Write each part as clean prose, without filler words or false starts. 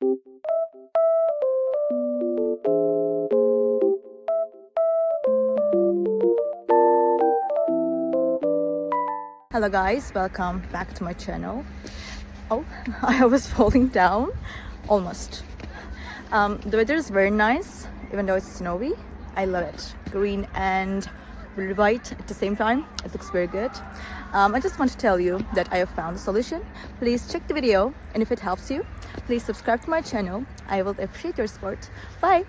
Hello guys, welcome back to my channel. Oh, I was falling down almost. The weather is very nice, even though it's snowy. I love it. Green and white at the same time. It looks very good. I just want to tell you that I have found a solution. Please check the video, and if it helps you, please subscribe to my channel. I will appreciate your support. Bye!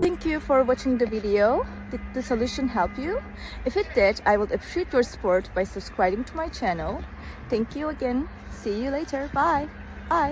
Thank you for watching the video. Did the solution help you? If it did, I would appreciate your support by subscribing to my channel. Thank you again. See you later. Bye. Bye.